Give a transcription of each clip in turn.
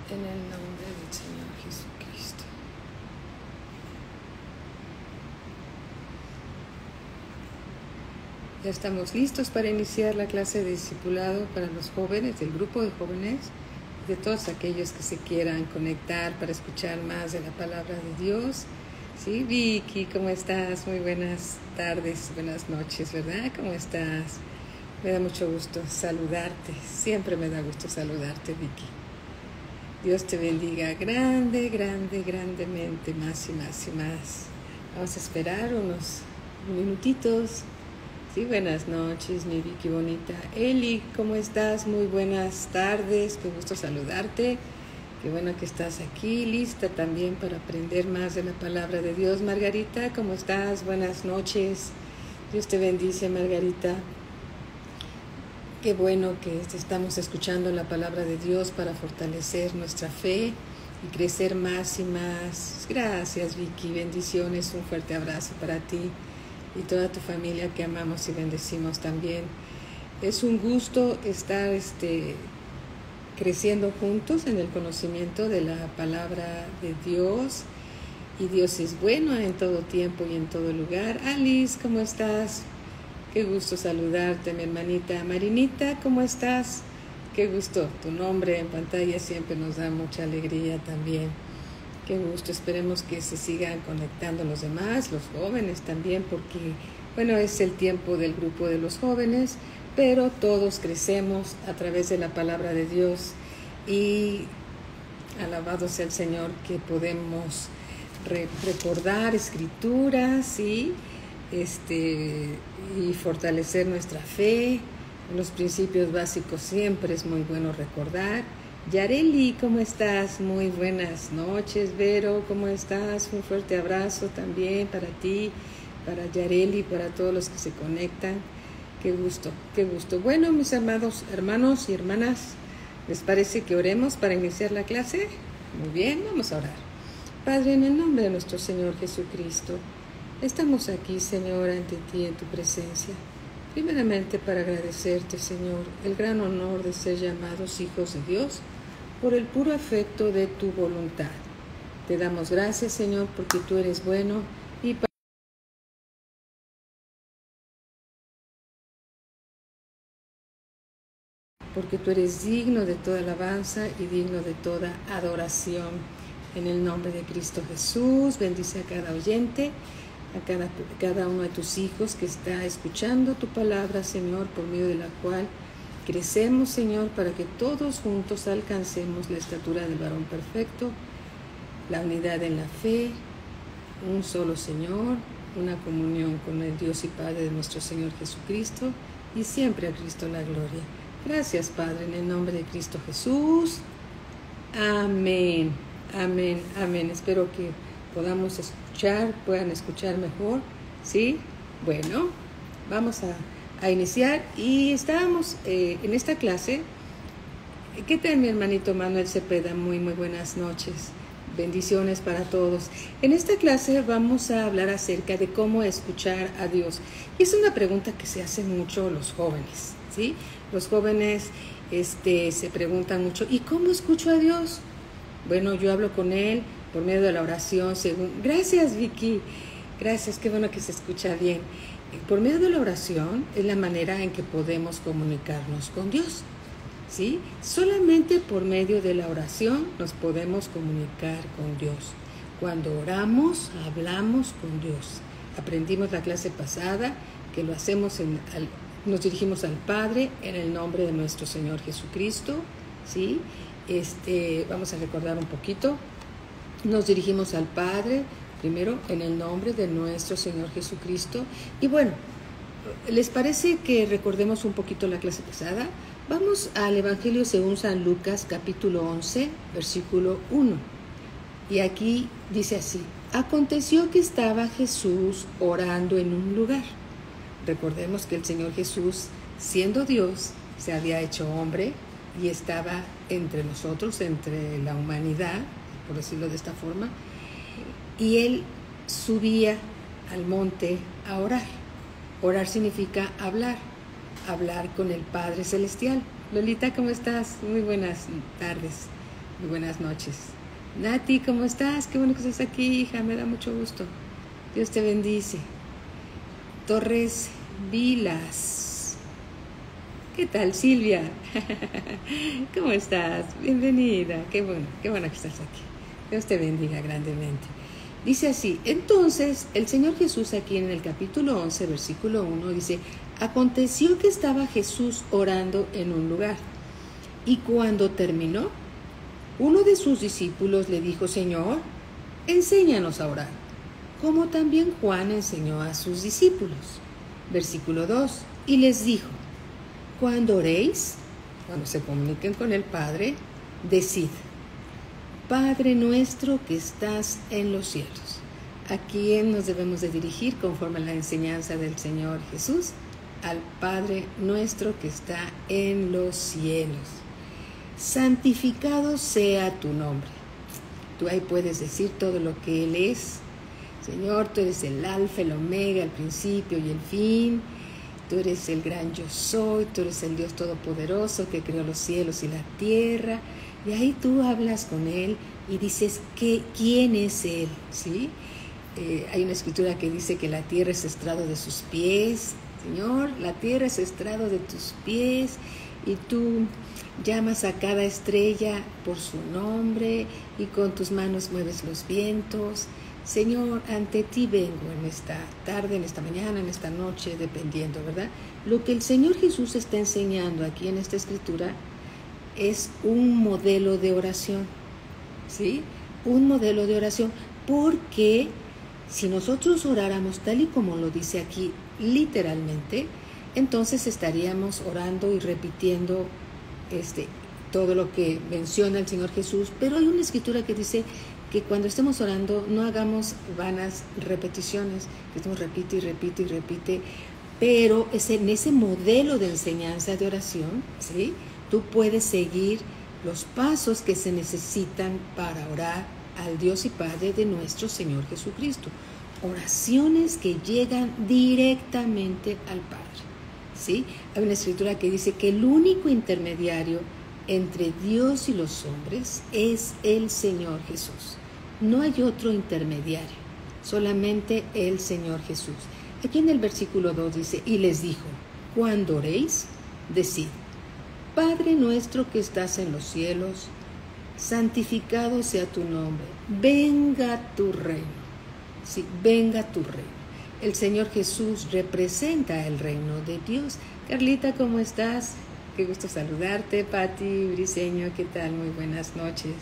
En el nombre del Señor Jesucristo. Ya estamos listos para iniciar la clase de discipulado para los jóvenes, del grupo de jóvenes, de todos aquellos que se quieran conectar para escuchar más de la palabra de Dios. Sí, Vicky, ¿cómo estás? Muy buenas tardes, buenas noches, ¿verdad? ¿Cómo estás? Me da mucho gusto saludarte, siempre me da gusto saludarte, Vicky. Dios te bendiga grandemente, más y más y más. Vamos a esperar unos minutitos. Sí, buenas noches, mi Vicky bonita. Eli, ¿cómo estás? Muy buenas tardes, qué gusto saludarte. Qué bueno que estás aquí, lista también para aprender más de la palabra de Dios. Margarita, ¿cómo estás? Buenas noches. Dios te bendice, Margarita. Qué bueno que estamos escuchando la palabra de Dios para fortalecer nuestra fe y crecer más y más. Gracias, Vicky. Bendiciones. Un fuerte abrazo para ti y toda tu familia que amamos y bendecimos también. Es un gusto estar creciendo juntos en el conocimiento de la palabra de Dios. Y Dios es bueno en todo tiempo y en todo lugar. Alice, ¿cómo estás? Qué gusto saludarte, mi hermanita. Marinita, ¿cómo estás? Qué gusto. Tu nombre en pantalla siempre nos da mucha alegría también. Qué gusto. Esperemos que se sigan conectando los demás, los jóvenes también, porque, bueno, es el tiempo del grupo de los jóvenes, pero todos crecemos a través de la palabra de Dios y alabado sea el Señor que podemos recordar escrituras y fortalecer nuestra fe. Los principios básicos siempre es muy bueno recordar. Yareli, ¿cómo estás? Muy buenas noches. Vero, ¿cómo estás? Un fuerte abrazo también para ti, para Yareli, para todos los que se conectan. Qué gusto, qué gusto. Bueno, mis amados hermanos y hermanas, ¿les parece que oremos para iniciar la clase? Muy bien, vamos a orar. Padre, en el nombre de nuestro Señor Jesucristo, estamos aquí, Señor, ante ti en tu presencia. Primeramente para agradecerte, Señor, el gran honor de ser llamados hijos de Dios por el puro afecto de tu voluntad. Te damos gracias, Señor, porque tú eres bueno y porque tú eres digno de toda alabanza y digno de toda adoración. En el nombre de Cristo Jesús, bendice a cada oyente, a cada uno de tus hijos que está escuchando tu palabra, Señor, por medio de la cual crecemos, Señor, para que todos juntos alcancemos la estatura del varón perfecto, la unidad en la fe, un solo Señor, una comunión con el Dios y Padre de nuestro Señor Jesucristo, y siempre a Cristo la gloria. Gracias, Padre, en el nombre de Cristo Jesús. Amén, amén, amén. Espero que podamos puedan escuchar mejor, ¿sí? Bueno, vamos a iniciar y estábamos en esta clase. ¿Qué tal, mi hermanito Manuel Cepeda? Muy buenas noches. Bendiciones para todos. En esta clase vamos a hablar acerca de cómo escuchar a Dios. Y es una pregunta que se hacen mucho los jóvenes, ¿sí? Los jóvenes se preguntan mucho, ¿y cómo escucho a Dios? Bueno, yo hablo con Él por medio de la oración, Gracias, Vicky. Gracias, qué bueno que se escucha bien. Por medio de la oración es la manera en que podemos comunicarnos con Dios, ¿sí? Solamente por medio de la oración nos podemos comunicar con Dios. Cuando oramos, hablamos con Dios. Aprendimos la clase pasada que lo hacemos nos dirigimos al Padre en el nombre de nuestro Señor Jesucristo, ¿sí? Vamos a recordar un poquito. Nos dirigimos al Padre primero en el nombre de nuestro Señor Jesucristo. Y bueno, ¿les parece que recordemos un poquito la clase pasada? Vamos al Evangelio según San Lucas, capítulo 11, versículo 1. Y aquí dice así: aconteció que estaba Jesús orando en un lugar. Recordemos que el Señor Jesús, siendo Dios, se había hecho hombre y estaba entre nosotros, entre la humanidad, por decirlo de esta forma, y Él subía al monte a orar. Orar significa hablar con el Padre Celestial. Lolita, ¿cómo estás? Muy buenas tardes. Muy buenas noches. Nati, ¿cómo estás? Qué bueno que estás aquí, hija, me da mucho gusto. Dios te bendice. Torres Vilas. ¿Qué tal, Silvia? ¿Cómo estás? Bienvenida. Qué bueno que estás aquí. Dios te bendiga grandemente. Dice así: entonces el Señor Jesús, aquí en el capítulo 11, versículo 1, dice: aconteció que estaba Jesús orando en un lugar, y cuando terminó, uno de sus discípulos le dijo: Señor, enséñanos a orar, como también Juan enseñó a sus discípulos. Versículo 2, y les dijo: cuando oréis, cuando se comuniquen con el Padre, decid: Padre nuestro que estás en los cielos. ¿A quién nos debemos de dirigir conforme a la enseñanza del Señor Jesús? Al Padre nuestro que está en los cielos. Santificado sea tu nombre. Tú ahí puedes decir todo lo que Él es. Señor, tú eres el alfa, el omega, el principio y el fin. Tú eres el gran yo soy, tú eres el Dios todopoderoso que creó los cielos y la tierra. Y ahí tú hablas con Él y dices quién es Él, ¿sí? Hay una escritura que dice que la tierra es estrado de sus pies. Señor, la tierra es estrado de tus pies, y tú llamas a cada estrella por su nombre, y con tus manos mueves los vientos. Señor, ante ti vengo en esta tarde, en esta mañana, en esta noche, dependiendo, ¿verdad? Lo que el Señor Jesús está enseñando aquí en esta escritura es un modelo de oración, ¿sí? Un modelo de oración, porque si nosotros oráramos tal y como lo dice aquí literalmente, entonces estaríamos orando y repitiendo todo lo que menciona el Señor Jesús. Pero hay una escritura que dice que cuando estemos orando no hagamos vanas repeticiones, que estemos repite y repite y repite, pero es en ese modelo de enseñanza de oración, ¿sí? Tú puedes seguir los pasos que se necesitan para orar al Dios y Padre de nuestro Señor Jesucristo. Oraciones que llegan directamente al Padre, ¿sí? Hay una escritura que dice que el único intermediario entre Dios y los hombres es el Señor Jesús. No hay otro intermediario, solamente el Señor Jesús. Aquí en el versículo 2 dice: y les dijo: cuando oréis, decid: Padre nuestro que estás en los cielos, santificado sea tu nombre, venga tu reino. Sí, venga tu reino. El Señor Jesús representa el reino de Dios. Carlita, ¿cómo estás? Qué gusto saludarte. Pati, Briseño, ¿qué tal? Muy buenas noches.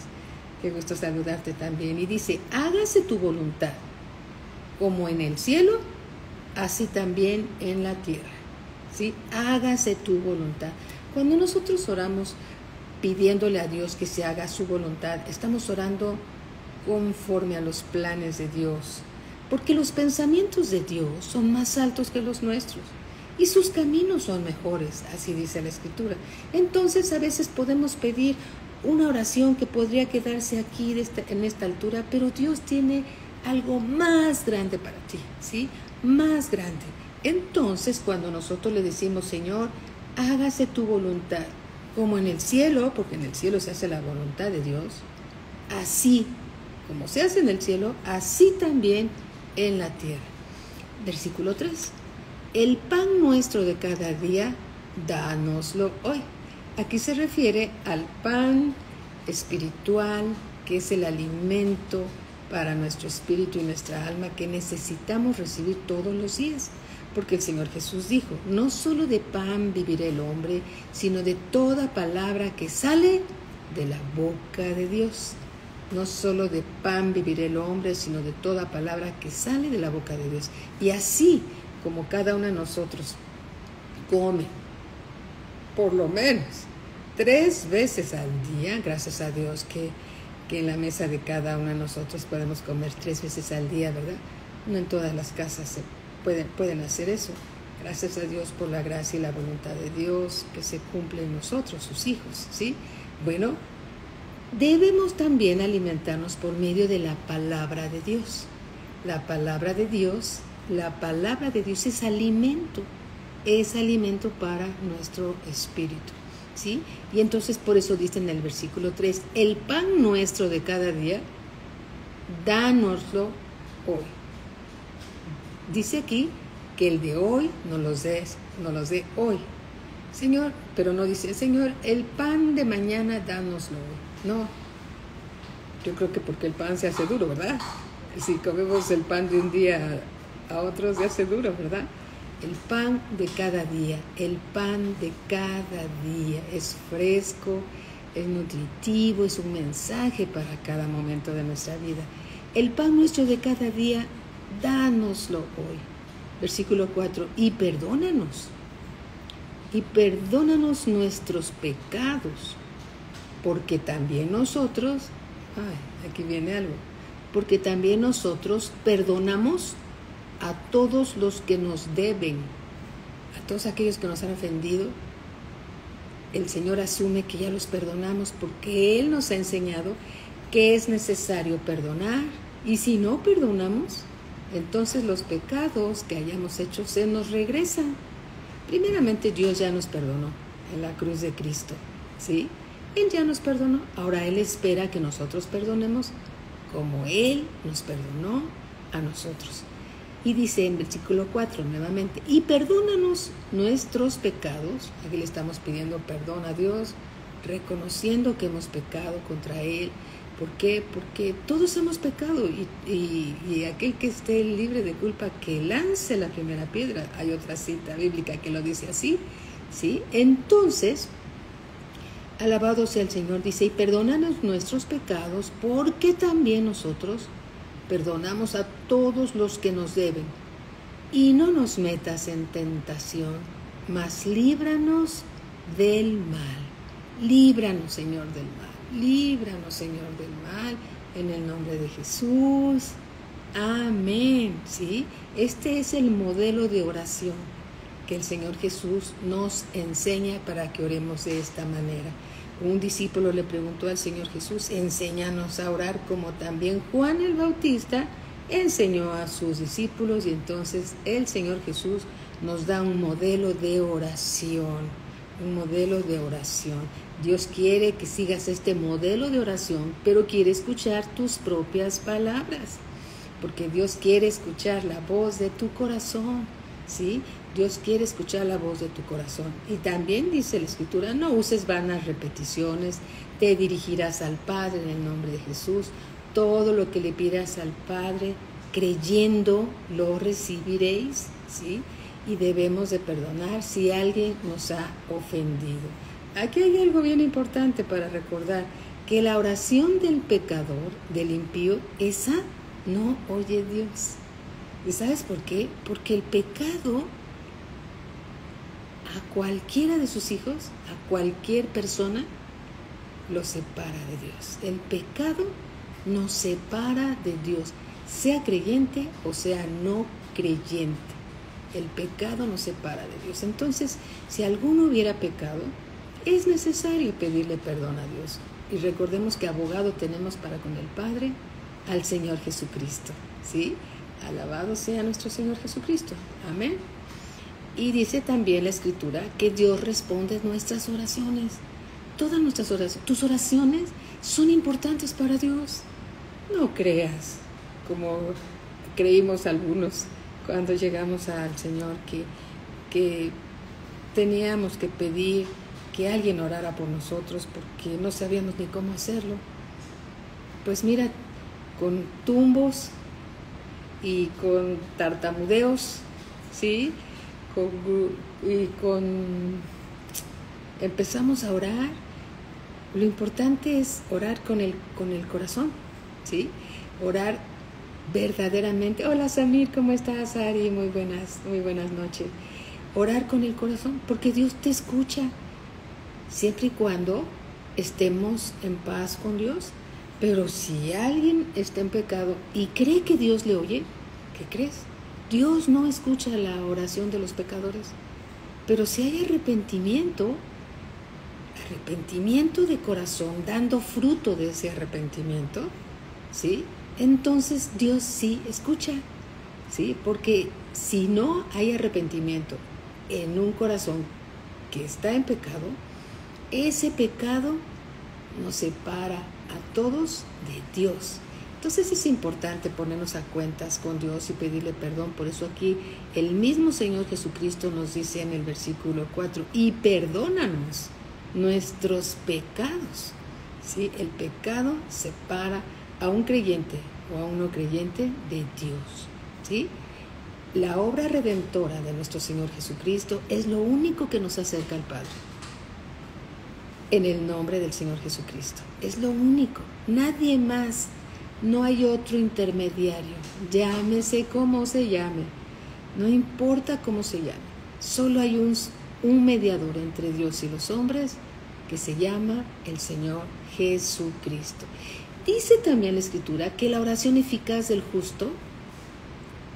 Qué gusto saludarte también. Y dice: hágase tu voluntad, como en el cielo, así también en la tierra. ¿Sí? Hágase tu voluntad. Cuando nosotros oramos pidiéndole a Dios que se haga su voluntad, estamos orando conforme a los planes de Dios, porque los pensamientos de Dios son más altos que los nuestros y sus caminos son mejores, así dice la Escritura. Entonces a veces podemos pedir una oración que podría quedarse aquí en esta altura, pero Dios tiene algo más grande para ti, ¿sí? Más grande. Entonces cuando nosotros le decimos: Señor, hágase tu voluntad, como en el cielo, porque en el cielo se hace la voluntad de Dios, así como se hace en el cielo, así también en la tierra. Versículo 3. El pan nuestro de cada día, dánoslo hoy. Aquí se refiere al pan espiritual, que es el alimento para nuestro espíritu y nuestra alma que necesitamos recibir todos los días. Porque el Señor Jesús dijo: no solo de pan vivirá el hombre, sino de toda palabra que sale de la boca de Dios. No solo de pan vivirá el hombre, sino de toda palabra que sale de la boca de Dios. Y así como cada uno de nosotros come por lo menos 3 veces al día, gracias a Dios que en la mesa de cada uno de nosotros podemos comer 3 veces al día, ¿verdad? No en todas las casas se pueden hacer eso. Gracias a Dios por la gracia y la voluntad de Dios que se cumple en nosotros, sus hijos, ¿sí? Bueno, debemos también alimentarnos por medio de la palabra de Dios. La palabra de Dios es alimento para nuestro espíritu. ¿sí? Y entonces por eso dice en el versículo 3, el pan nuestro de cada día, dánoslo hoy. Dice aquí que el de hoy nos los dé hoy. Señor, pero no dice, Señor, el pan de mañana dánoslo hoy. No, yo creo que porque el pan se hace duro, ¿verdad? Si comemos el pan de un día a otro se hace duro, ¿verdad? El pan de cada día, el pan de cada día es fresco, es nutritivo, es un mensaje para cada momento de nuestra vida. El pan nuestro de cada día, dánoslo hoy. Versículo 4, y perdónanos nuestros pecados, porque también nosotros, aquí viene algo, porque también nosotros perdonamos a todos los que nos deben, a todos aquellos que nos han ofendido. El Señor asume que ya los perdonamos porque Él nos ha enseñado que es necesario perdonar, y si no perdonamos, entonces los pecados que hayamos hecho se nos regresan. Primeramente Dios ya nos perdonó en la cruz de Cristo, ¿sí? Él ya nos perdonó, ahora Él espera que nosotros perdonemos como Él nos perdonó a nosotros. Y dice en versículo 4 nuevamente, y perdónanos nuestros pecados. Aquí le estamos pidiendo perdón a Dios, reconociendo que hemos pecado contra Él. ¿Por qué? Porque todos hemos pecado y aquel que esté libre de culpa que lance la primera piedra. Hay otra cita bíblica que lo dice así, ¿sí? Entonces, alabado sea el Señor, dice, y perdónanos nuestros pecados, porque también nosotros perdonamos a todos los que nos deben. Y no nos metas en tentación, mas líbranos del mal. Líbranos, Señor, del mal. Líbranos, Señor, del mal, en el nombre de Jesús. Amén. ¿Sí? Este es el modelo de oración que el Señor Jesús nos enseña para que oremos de esta manera. Un discípulo le preguntó al Señor Jesús, enséñanos a orar como también Juan el Bautista enseñó a sus discípulos, y entonces el Señor Jesús nos da un modelo de oración, un modelo de oración. Dios quiere que sigas este modelo de oración, pero quiere escuchar tus propias palabras, porque Dios quiere escuchar la voz de tu corazón, ¿sí? Dios quiere escuchar la voz de tu corazón. Y también dice la Escritura, no uses vanas repeticiones, te dirigirás al Padre en el nombre de Jesús. Todo lo que le pidas al Padre, creyendo, lo recibiréis, ¿sí? Y debemos de perdonar si alguien nos ha ofendido. Aquí hay algo bien importante para recordar, que la oración del pecador, del impío, esa no oye Dios. ¿Y sabes por qué? Porque el pecado a cualquiera de sus hijos, a cualquier persona, lo separa de Dios. El pecado nos separa de Dios, sea creyente o sea no creyente. El pecado nos separa de Dios. Entonces, si alguno hubiera pecado, es necesario pedirle perdón a Dios. Y recordemos que abogado tenemos para con el Padre, al Señor Jesucristo, ¿sí? Alabado sea nuestro Señor Jesucristo. Amén. Y dice también la Escritura que Dios responde nuestras oraciones. Todas nuestras oraciones, tus oraciones son importantes para Dios. No creas, como creímos algunos cuando llegamos al Señor, que teníamos que pedir que alguien orara por nosotros porque no sabíamos ni cómo hacerlo. Pues mira, con tumbos y con tartamudeos, ¿sí? Empezamos a orar. Lo importante es orar con el corazón, ¿sí? Orar verdaderamente. Hola Samir, ¿cómo estás? Ari, muy buenas noches. Orar con el corazón, porque Dios te escucha, siempre y cuando estemos en paz con Dios. Pero si alguien está en pecado y cree que Dios le oye, ¿qué crees? Dios no escucha la oración de los pecadores. Pero si hay arrepentimiento de corazón, dando fruto de ese arrepentimiento, ¿sí? Entonces Dios sí escucha, ¿sí? Porque si no hay arrepentimiento en un corazón que está en pecado, ese pecado nos separa a todos de Dios. Entonces es importante ponernos a cuentas con Dios y pedirle perdón. Por eso aquí el mismo Señor Jesucristo nos dice en el versículo 4, y perdónanos nuestros pecados. ¿Sí? El pecado separa a un creyente o a un no creyente de Dios. ¿Sí? La obra redentora de nuestro Señor Jesucristo es lo único que nos acerca al Padre. En el nombre del Señor Jesucristo. Es lo único. Nadie más. No hay otro intermediario. Llámese como se llame. No importa cómo se llame. Solo hay un mediador entre Dios y los hombres que se llama el Señor Jesucristo. Dice también la Escritura que la oración eficaz del justo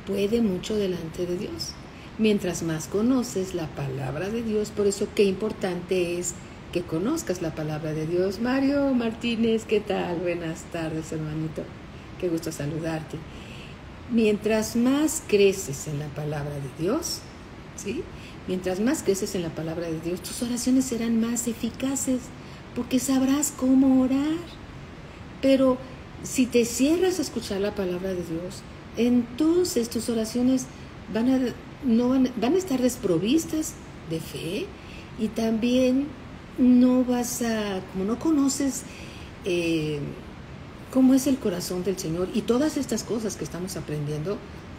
puede mucho delante de Dios. Mientras más conoces la palabra de Dios, por eso qué importante es que conozcas la palabra de Dios. Mario Martínez, ¿qué tal? Buenas tardes, hermanito. Qué gusto saludarte. Mientras más creces en la palabra de Dios, ¿sí? Mientras más creces en la palabra de Dios, tus oraciones serán más eficaces, porque sabrás cómo orar. Pero si te cierras a escuchar la palabra de Dios, entonces tus oraciones van a estar desprovistas de fe, y también como no conoces cómo es el corazón del Señor y todas estas cosas que estamos aprendiendo,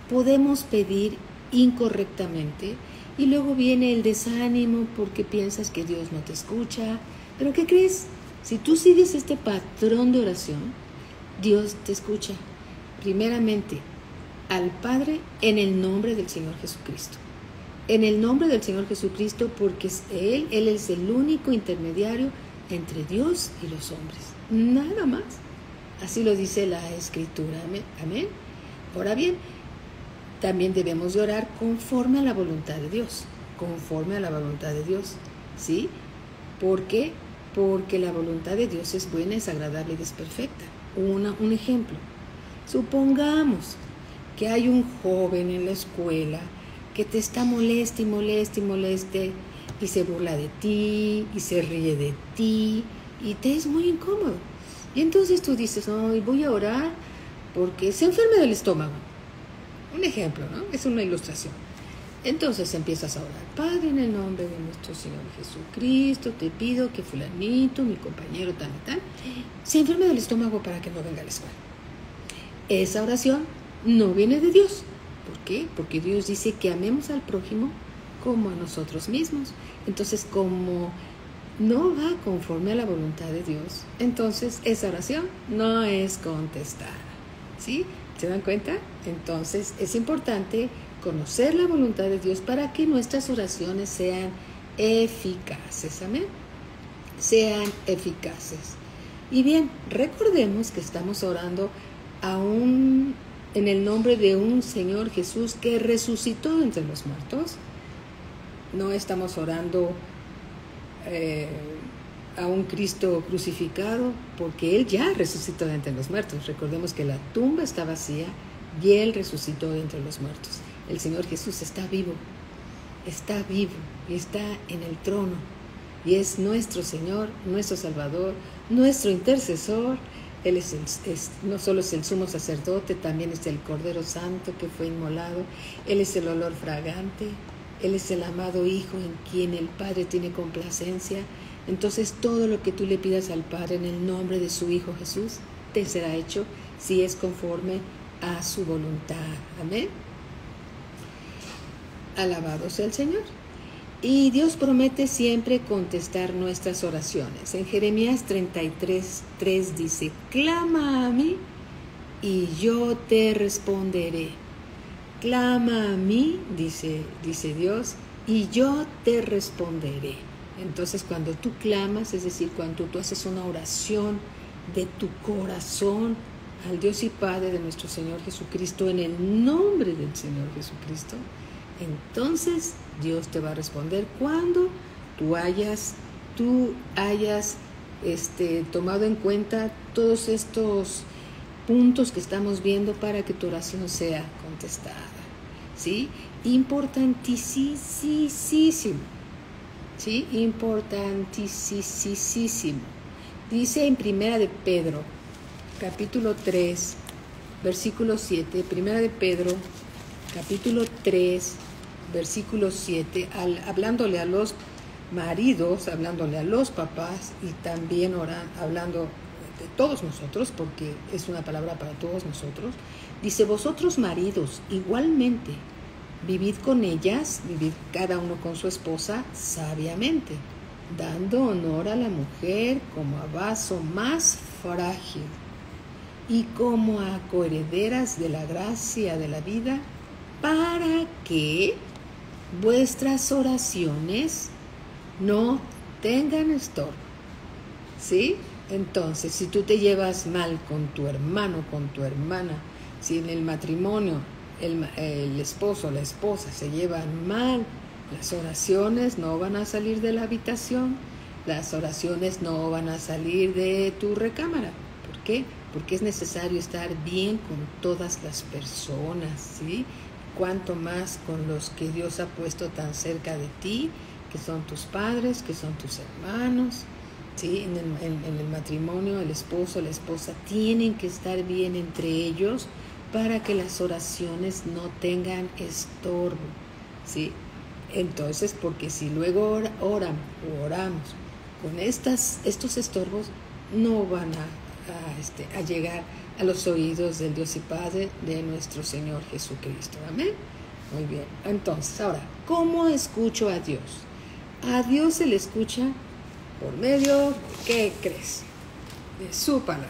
podemos pedir incorrectamente y luego viene el desánimo porque piensas que Dios no te escucha. Pero ¿qué crees? Si tú sigues este patrón de oración, Dios te escucha. Primeramente, al Padre en el nombre del Señor Jesucristo. En el nombre del Señor Jesucristo, porque Él es el único intermediario entre Dios y los hombres. Nada más. Así lo dice la Escritura. Amén. Ahora bien, también debemos de orar conforme a la voluntad de Dios. Conforme a la voluntad de Dios. ¿Sí? ¿Por qué? Porque la voluntad de Dios es buena, es agradable y es perfecta. Un ejemplo. Supongamos que hay un joven en la escuela que te está moleste y se burla de ti y se ríe de ti y te es muy incómodo. Y entonces tú dices, no, voy a orar porque se enferme del estómago. Un ejemplo, ¿no? Es una ilustración. Entonces empiezas a orar. Padre, en el nombre de nuestro Señor Jesucristo, te pido que fulanito, mi compañero tal y tal, se enferme del estómago para que no venga a la escuela. Esa oración no viene de Dios. ¿Por qué? Porque Dios dice que amemos al prójimo como a nosotros mismos. Entonces, como no va conforme a la voluntad de Dios, entonces esa oración no es contestada. ¿Sí? ¿Se dan cuenta? Entonces, es importante conocer la voluntad de Dios para que nuestras oraciones sean eficaces. Amén. Sean eficaces. Y bien, recordemos que estamos orando en el nombre de un Señor Jesús que resucitó entre los muertos. No estamos orando a un Cristo crucificado, porque Él ya resucitó de entre los muertos. Recordemos que la tumba está vacía y Él resucitó de entre los muertos. El Señor Jesús está vivo y está en el trono, y es nuestro Señor, nuestro Salvador, nuestro intercesor. Él no solo es el sumo sacerdote, también es el Cordero Santo que fue inmolado. Él es el olor fragante. Él es el amado Hijo en quien el Padre tiene complacencia. Entonces todo lo que tú le pidas al Padre en el nombre de su Hijo Jesús, te será hecho si es conforme a su voluntad. Amén. Alabado sea el Señor. Y Dios promete siempre contestar nuestras oraciones. En Jeremías 33:3 dice, clama a mí y yo te responderé. Clama a mí, dice Dios, y yo te responderé. Entonces, cuando tú clamas, es decir, cuando tú haces una oración de tu corazón al Dios y Padre de nuestro Señor Jesucristo, en el nombre del Señor Jesucristo, entonces Dios te va a responder cuando tú hayas tomado en cuenta todos estos puntos que estamos viendo para que tu oración sea contestada. ¿Sí? Importantísimo ¿sí? Importantísimo. Dice en Primera de Pedro, capítulo 3, versículo 7, Primera de Pedro, capítulo 3, versículo 7, hablándole a los maridos, hablándole a los papás y también hablando de todos nosotros, porque es una palabra para todos nosotros, dice: vosotros maridos, igualmente, vivid con ellas, vivid cada uno con su esposa sabiamente, dando honor a la mujer como a vaso más frágil y como a coherederas de la gracia de la vida, para que vuestras oraciones no tengan estorbo. ¿Sí? Entonces, si tú te llevas mal con tu hermano, con tu hermana, si en el matrimonio el esposo o la esposa se llevan mal, las oraciones no van a salir de la habitación, las oraciones no van a salir de tu recámara. ¿Por qué? Porque es necesario estar bien con todas las personas, ¿sí? Cuanto más con los que Dios ha puesto tan cerca de ti, que son tus padres, que son tus hermanos, ¿sí? En el matrimonio, el esposo, la esposa tienen que estar bien entre ellos para que las oraciones no tengan estorbo, ¿sí? Entonces, porque si luego oramos con estos estorbos, no van a llegar a los oídos del Dios y Padre de nuestro Señor Jesucristo. Amén. Muy bien. Entonces, ahora, ¿cómo escucho a Dios? A Dios se le escucha por medio, ¿qué crees? De su palabra.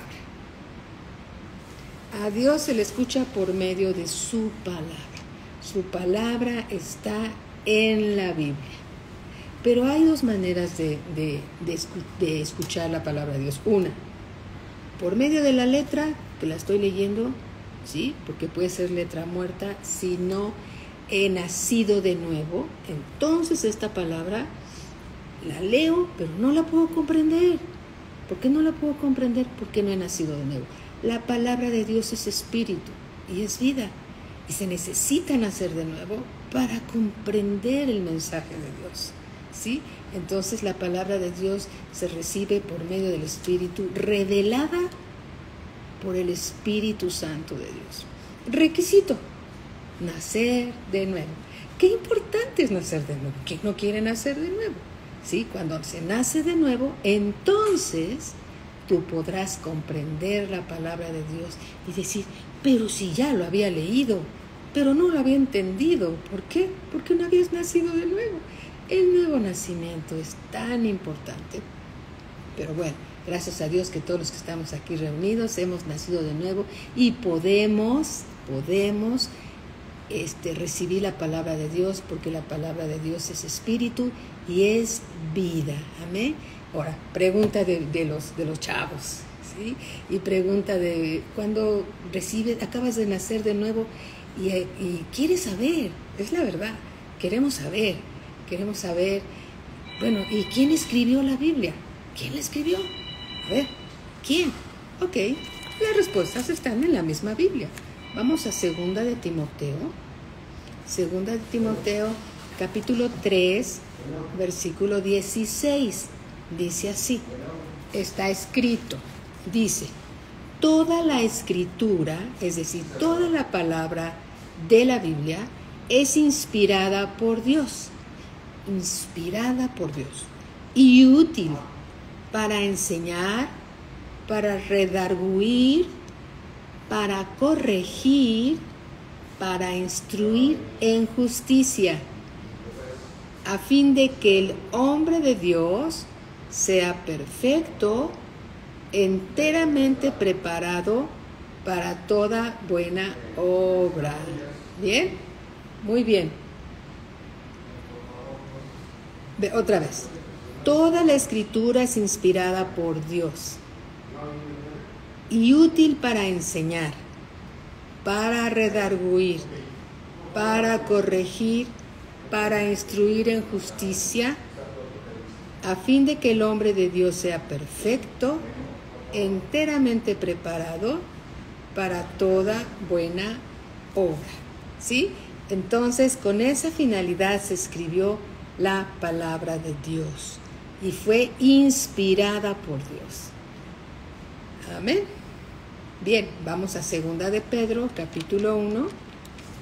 A Dios se le escucha por medio de su palabra. Su palabra está en la Biblia. Pero hay dos maneras de escuchar la palabra de Dios. Una, por medio de la letra, que la estoy leyendo, ¿sí? Porque puede ser letra muerta. Si no he nacido de nuevo, entonces esta palabra la leo, pero no la puedo comprender. ¿Por qué no la puedo comprender? Porque no he nacido de nuevo. La palabra de Dios es espíritu y es vida. Y se necesita nacer de nuevo para comprender el mensaje de Dios, ¿sí? Entonces la palabra de Dios se recibe por medio del Espíritu, revelada por el Espíritu Santo de Dios. Requisito: nacer de nuevo. Qué importante es nacer de nuevo. ¿Quién no quiere nacer de nuevo? ¿Sí? Cuando se nace de nuevo, entonces tú podrás comprender la palabra de Dios y decir: pero si ya lo había leído, pero no lo había entendido. ¿Por qué? Porque no habías nacido de nuevo. El nuevo nacimiento es tan importante. Pero bueno, gracias a Dios que todos los que estamos aquí reunidos hemos nacido de nuevo y podemos recibir la palabra de Dios, porque la palabra de Dios es espíritu y es vida. Amén. Ahora, pregunta de los chavos, ¿sí? Y pregunta de cuando acabas de nacer de nuevo y quieres saber, es la verdad, queremos saber, bueno, ¿y quién escribió la Biblia? ¿Quién la escribió? A ver, ¿quién? Ok, las respuestas están en la misma Biblia. Vamos a Segunda de Timoteo, capítulo 3, versículo 16. Dice así, está escrito, dice: toda la escritura, es decir, toda la palabra de la Biblia es inspirada por Dios y útil para enseñar, para redarguir, para corregir, para instruir en justicia, a fin de que el hombre de Dios sea perfecto, enteramente preparado para toda buena obra. ¿Bien? Muy bien. Otra vez. Toda la escritura es inspirada por Dios y útil para enseñar, para redarguir, para corregir, para instruir en justicia, a fin de que el hombre de Dios sea perfecto, enteramente preparado para toda buena obra. ¿Sí? Entonces, con esa finalidad se escribió la palabra de Dios y fue inspirada por Dios. Amén. Bien, vamos a Segunda de Pedro, capítulo 1.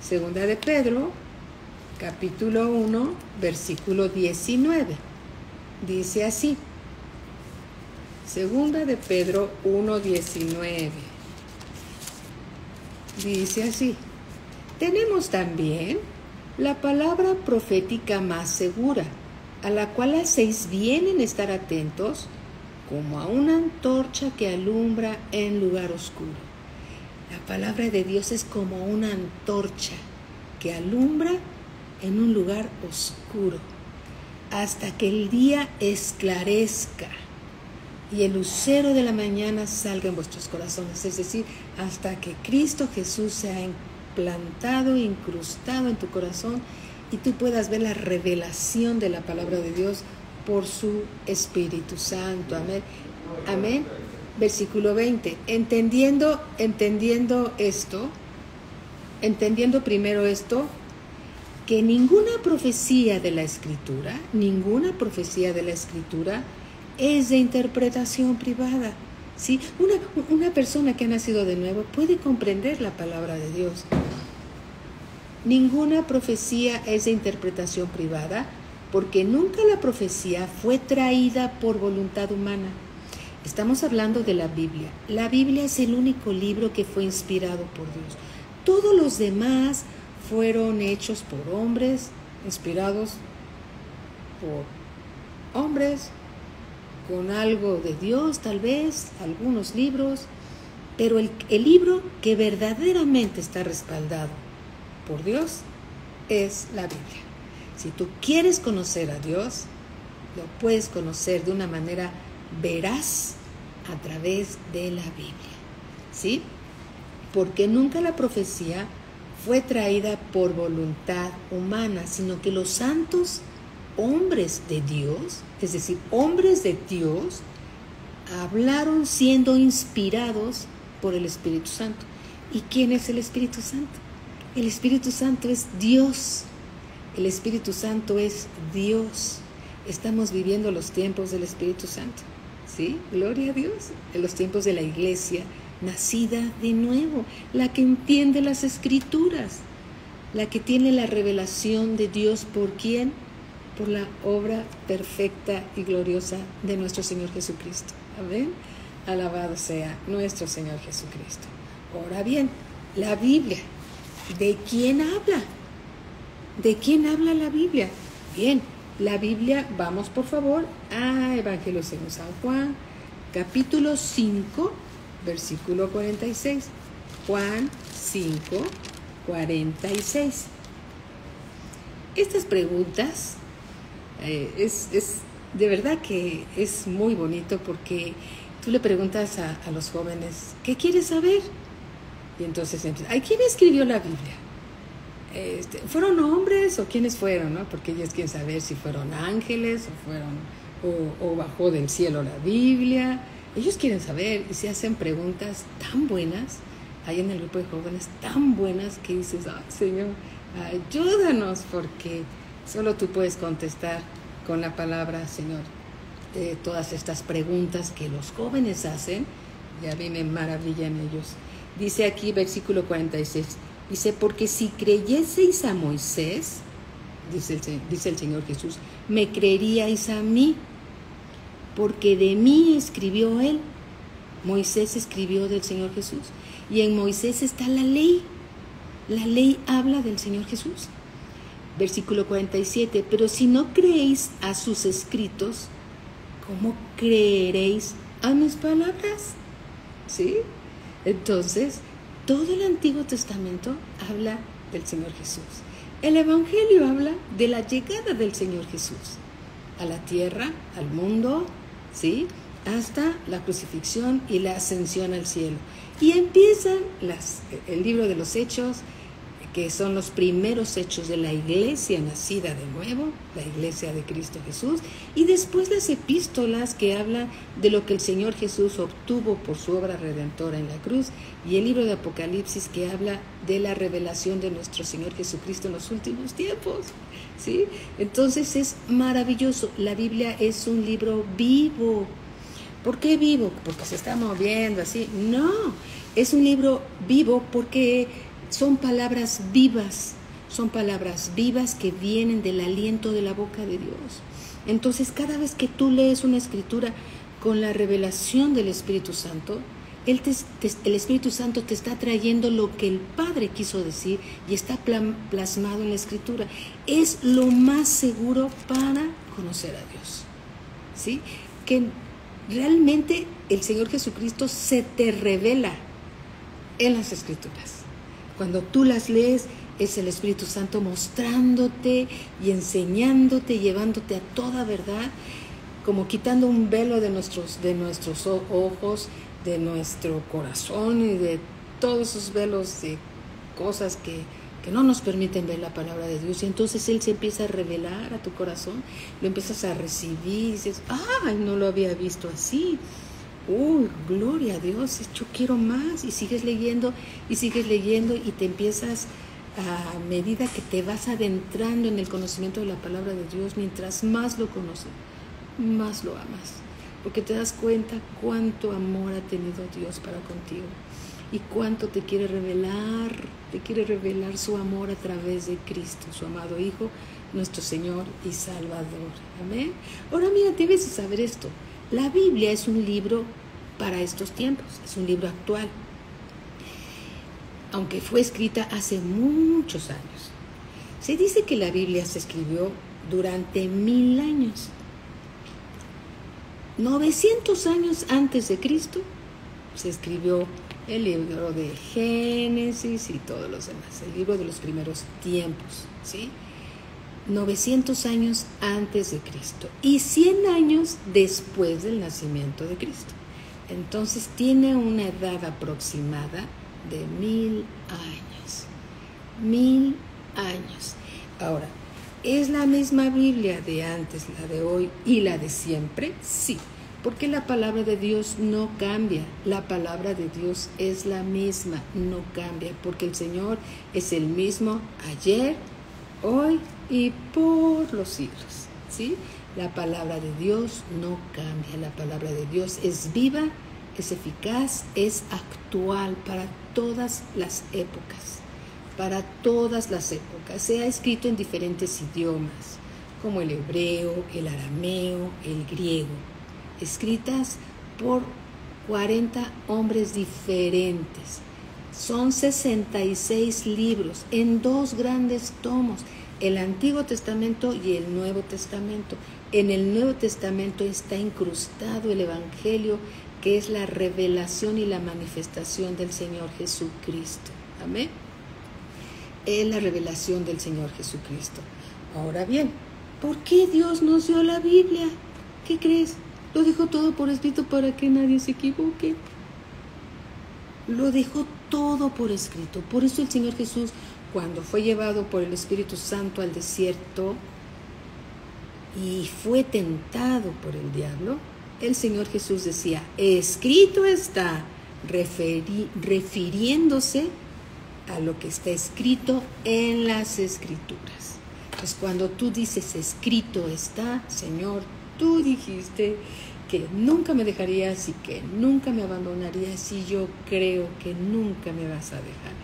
Segunda de Pedro, capítulo 1, versículo 19. Dice así. Segunda de Pedro 1, 19. Dice así. Tenemos también la palabra profética más segura, a la cual hacéis bien en estar atentos, como a una antorcha que alumbra en lugar oscuro. La palabra de Dios es como una antorcha que alumbra en un lugar oscuro, hasta que el día esclarezca y el lucero de la mañana salga en vuestros corazones, es decir, hasta que Cristo Jesús sea implantado, incrustado en tu corazón y tú puedas ver la revelación de la palabra de Dios por su Espíritu Santo. Amén. Amén. Versículo 20. Entendiendo primero esto, que ninguna profecía de la Escritura es de interpretación privada. ¿Sí? Una persona que ha nacido de nuevo puede comprender la palabra de Dios. Ninguna profecía es de interpretación privada, porque nunca la profecía fue traída por voluntad humana. Estamos hablando de la Biblia. La Biblia es el único libro que fue inspirado por Dios. Todos los demás fueron hechos por hombres, inspirados por hombres, con algo de Dios, tal vez, algunos libros, pero el libro que verdaderamente está respaldado por Dios es la Biblia. Si tú quieres conocer a Dios, lo puedes conocer de una manera veraz a través de la Biblia, ¿sí? Porque nunca la profecía fue traída por voluntad humana, sino que los santos hombres de Dios, es decir, hombres de Dios, hablaron siendo inspirados por el Espíritu Santo. ¿Y quién es el Espíritu Santo? El Espíritu Santo es Dios. El Espíritu Santo es Dios. Estamos viviendo los tiempos del Espíritu Santo, ¿sí? Gloria a Dios. En los tiempos de la iglesia nacida de nuevo, la que entiende las Escrituras, la que tiene la revelación de Dios. ¿Por quién? Por la obra perfecta y gloriosa de nuestro Señor Jesucristo. Amén. Alabado sea nuestro Señor Jesucristo. Ahora bien, la Biblia, ¿de quién habla? ¿De quién habla la Biblia? Bien, la Biblia, vamos por favor a Evangelio según San Juan, capítulo 5, versículo 46. Juan 5, 46. Estas preguntas es de verdad que es muy bonito, porque tú le preguntas a los jóvenes, ¿qué quieres saber? Y entonces empiezan, ¿ay, quién escribió la Biblia? ¿Fueron hombres o quiénes fueron? ¿No? Porque ellos quieren saber si fueron ángeles o bajó del cielo la Biblia. Ellos quieren saber y se hacen preguntas tan buenas, hay en el grupo de jóvenes tan buenas que dices, ay, Señor, ayúdanos, porque solo tú puedes contestar con la palabra, Señor, todas estas preguntas que los jóvenes hacen, y a mí me maravillan ellos. Dice aquí, versículo 46, dice, porque si creyeseis a Moisés, dice el Señor Jesús, me creeríais a mí, porque de mí escribió él. Moisés escribió del Señor Jesús, y en Moisés está la ley. La ley habla del Señor Jesús. Versículo 47, pero si no creéis a sus escritos, ¿cómo creeréis a mis palabras? ¿Sí? Entonces, todo el Antiguo Testamento habla del Señor Jesús. El Evangelio habla de la llegada del Señor Jesús a la tierra, al mundo, ¿sí? Hasta la crucifixión y la ascensión al cielo. Y empiezan el libro de los Hechos, que son los primeros hechos de la iglesia nacida de nuevo, la iglesia de Cristo Jesús, y después las epístolas que hablan de lo que el Señor Jesús obtuvo por su obra redentora en la cruz, y el libro de Apocalipsis que habla de la revelación de nuestro Señor Jesucristo en los últimos tiempos, ¿sí? Entonces es maravilloso. La Biblia es un libro vivo. ¿Por qué vivo? Porque se está moviendo así. No, es un libro vivo porque son palabras vivas que vienen del aliento de la boca de Dios. Entonces, cada vez que tú lees una escritura con la revelación del Espíritu Santo, el Espíritu Santo te está trayendo lo que el Padre quiso decir y está plasmado en la escritura. Es lo más seguro para conocer a Dios, ¿sí? Que realmente el Señor Jesucristo se te revela en las escrituras. Cuando tú las lees, es el Espíritu Santo mostrándote y enseñándote, llevándote a toda verdad, como quitando un velo de nuestros ojos, de nuestro corazón y de todos esos velos de cosas que no nos permiten ver la palabra de Dios. Y entonces Él se empieza a revelar a tu corazón, lo empiezas a recibir y dices, ¡ay, no lo había visto así! ¡Uy, gloria a Dios! Yo quiero más. Y sigues leyendo y te empiezas, a medida que te vas adentrando en el conocimiento de la palabra de Dios, mientras más lo conoces, más lo amas. Porque te das cuenta cuánto amor ha tenido Dios para contigo y cuánto te quiere revelar su amor a través de Cristo, su amado Hijo, nuestro Señor y Salvador. Amén. Ahora mira, debes saber esto. La Biblia es un libro para estos tiempos, es un libro actual, aunque fue escrita hace muchos años. Se dice que la Biblia se escribió durante 1000 años. 900 años antes de Cristo se escribió el libro de Génesis y todos los demás, el libro de los primeros tiempos, ¿sí? 900 años antes de Cristo y 100 años después del nacimiento de Cristo. Entonces tiene una edad aproximada de 1000 años. 1000 años. Ahora, ¿es la misma Biblia de antes, la de hoy y la de siempre? Sí, porque la palabra de Dios no cambia. La palabra de Dios es la misma, no cambia, porque el Señor es el mismo ayer, hoy y por los siglos, ¿sí? La palabra de Dios no cambia. La palabra de Dios es viva, es eficaz, es actual para todas las épocas. Para todas las épocas. Se ha escrito en diferentes idiomas, como el hebreo, el arameo, el griego, escritas por 40 hombres diferentes. Son 66 libros en 2 grandes tomos, el Antiguo Testamento y el Nuevo Testamento. En el Nuevo Testamento está incrustado el Evangelio, que es la revelación y la manifestación del Señor Jesucristo. Amén. Es la revelación del Señor Jesucristo. Ahora bien, ¿por qué Dios nos dio la Biblia? ¿Qué crees? Lo dejó todo por escrito para que nadie se equivoque. Lo dejó todo por escrito. Por eso el Señor Jesús, cuando fue llevado por el Espíritu Santo al desierto y fue tentado por el diablo, el Señor Jesús decía, escrito está, refiriéndose a lo que está escrito en las Escrituras. Pues cuando tú dices escrito está, Señor, tú dijiste que nunca me dejarías y que nunca me abandonarías, y yo creo que nunca me vas a dejar.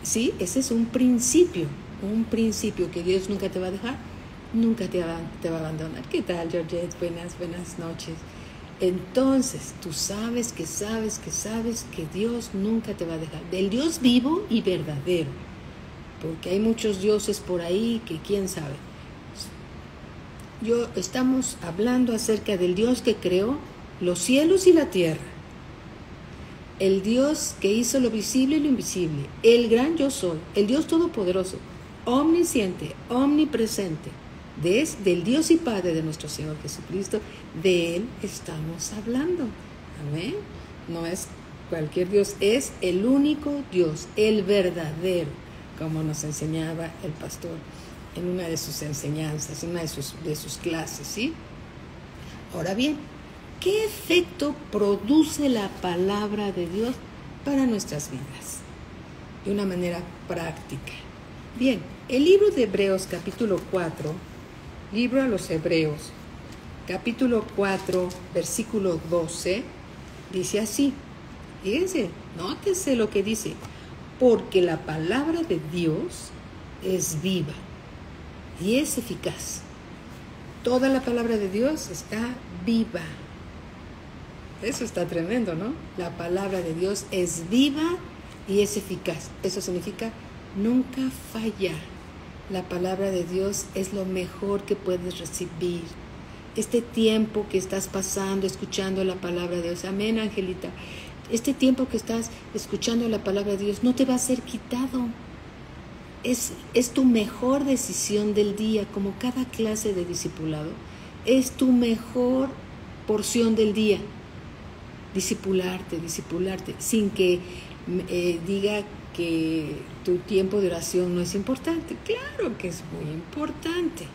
Sí, ese es un principio que Dios nunca te va a dejar, nunca te va a abandonar. ¿Qué tal, Georgette? Buenas noches. Entonces, tú sabes que Dios nunca te va a dejar. Del Dios vivo y verdadero. Porque hay muchos dioses por ahí que quién sabe. Estamos hablando acerca del Dios que creó los cielos y la tierra. El Dios que hizo lo visible y lo invisible. El gran yo soy. El Dios todopoderoso. Omnisciente, omnipresente. Del Dios y Padre de nuestro Señor Jesucristo, de Él estamos hablando. Amén. No es cualquier Dios, es el único Dios, el verdadero. como nos enseñaba el pastor en una de sus enseñanzas, en una de sus clases, ¿sí? Ahora bien, ¿qué efecto produce la palabra de Dios para nuestras vidas? De una manera práctica. Bien, el libro de Hebreos, capítulo 4, libro a los Hebreos, capítulo 4, versículo 12, dice así. Fíjense, nótese lo que dice. Porque la palabra de Dios es viva y es eficaz. Toda la palabra de Dios está viva. Eso está tremendo, ¿no? La palabra de Dios es viva y es eficaz. Eso significa nunca falla. La palabra de Dios es lo mejor que puedes recibir. Este tiempo que estás pasando escuchando la palabra de Dios. Amén, Angelita. Este tiempo que estás escuchando la palabra de Dios no te va a ser quitado. Es tu mejor decisión del día, como cada clase de discipulado. Es tu mejor porción del día. Discipularte, sin que diga que tu tiempo de oración no es importante. Claro que es muy importante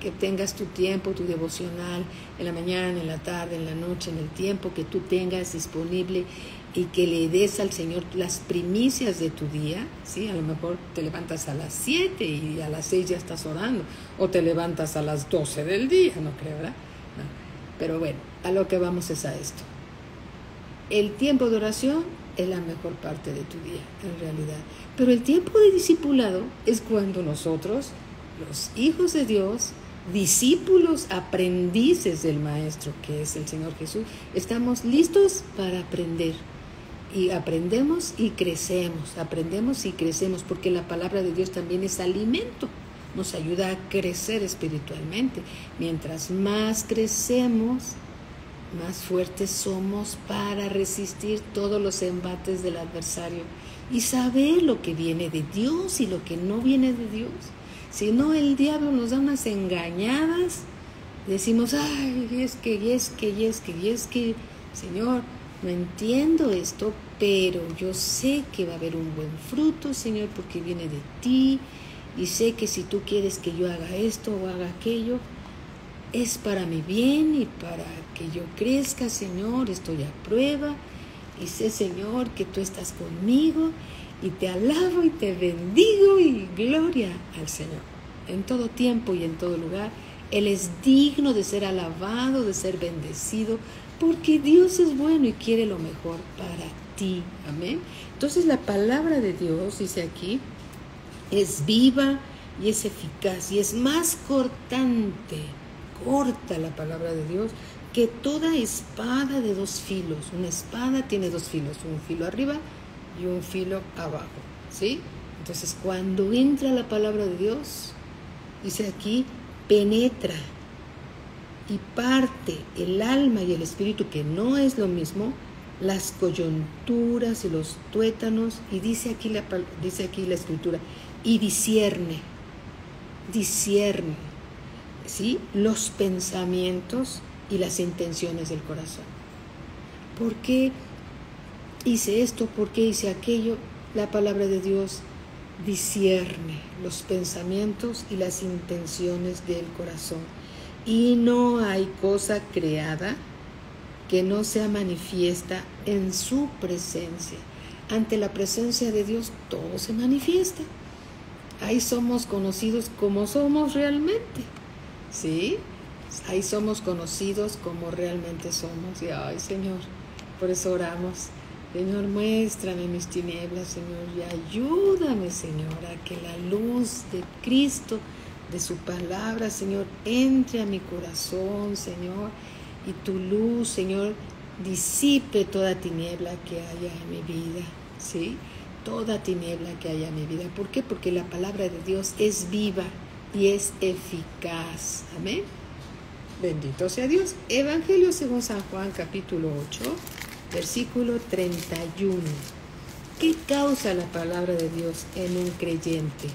que tengas tu tiempo, tu devocional en la mañana, en la tarde, en la noche, en el tiempo que tú tengas disponible y que le des al Señor las primicias de tu día, ¿sí? A lo mejor te levantas a las 7 y a las 6 ya estás orando, o te levantas a las 12 del día, no creo, ¿verdad? No. Pero bueno, a lo que vamos es a esto. El tiempo de oración es la mejor parte de tu día, en realidad. Pero el tiempo de discipulado es cuando nosotros, los hijos de Dios, discípulos, aprendices del Maestro, que es el Señor Jesús, estamos listos para aprender. Y aprendemos y crecemos, porque la palabra de Dios también es alimento, nos ayuda a crecer espiritualmente. Mientras más crecemos, más fuertes somos para resistir todos los embates del adversario y saber lo que viene de Dios y lo que no viene de Dios. Si no, el diablo nos da unas engañadas, decimos, ay, y es que, Señor, no entiendo esto, pero yo sé que va a haber un buen fruto, Señor, porque viene de ti, y sé que si tú quieres que yo haga esto o haga aquello, es para mi bien y para que yo crezca, Señor. Estoy a prueba y sé, Señor, que tú estás conmigo y te alabo y te bendigo y gloria al Señor. En todo tiempo y en todo lugar, Él es digno de ser alabado, de ser bendecido, porque Dios es bueno y quiere lo mejor para ti. Amén. Entonces la palabra de Dios, dice aquí, es viva y es eficaz y es más cortante. Corta la palabra de Dios que toda espada de dos filos. Una espada tiene dos filos, un filo arriba y un filo abajo, ¿sí? Entonces cuando entra la palabra de Dios, dice aquí, penetra y parte el alma y el espíritu, que no es lo mismo, las coyunturas y los tuétanos, y dice aquí la escritura, y discierne, ¿sí? Los pensamientos y las intenciones del corazón. ¿Por qué hice esto? ¿Por qué hice aquello? La palabra de Dios discierne los pensamientos y las intenciones del corazón. Y no hay cosa creada que no sea manifiesta en su presencia. Ante la presencia de Dios todo se manifiesta. Ahí somos conocidos como somos realmente, ¿sí? Ahí somos conocidos como realmente somos. Y ay, Señor, por eso oramos. Señor, muéstrame mis tinieblas, Señor, y ayúdame, Señor, a que la luz de Cristo, de su palabra, Señor, entre a mi corazón, Señor, y tu luz, Señor, disipe toda tiniebla que haya en mi vida, ¿sí? Toda tiniebla que haya en mi vida. ¿Por qué? Porque la palabra de Dios es viva y es eficaz. Amén. Bendito sea Dios. Evangelio según San Juan, capítulo 8, versículo 31. ¿Qué causa la palabra de Dios en un creyente?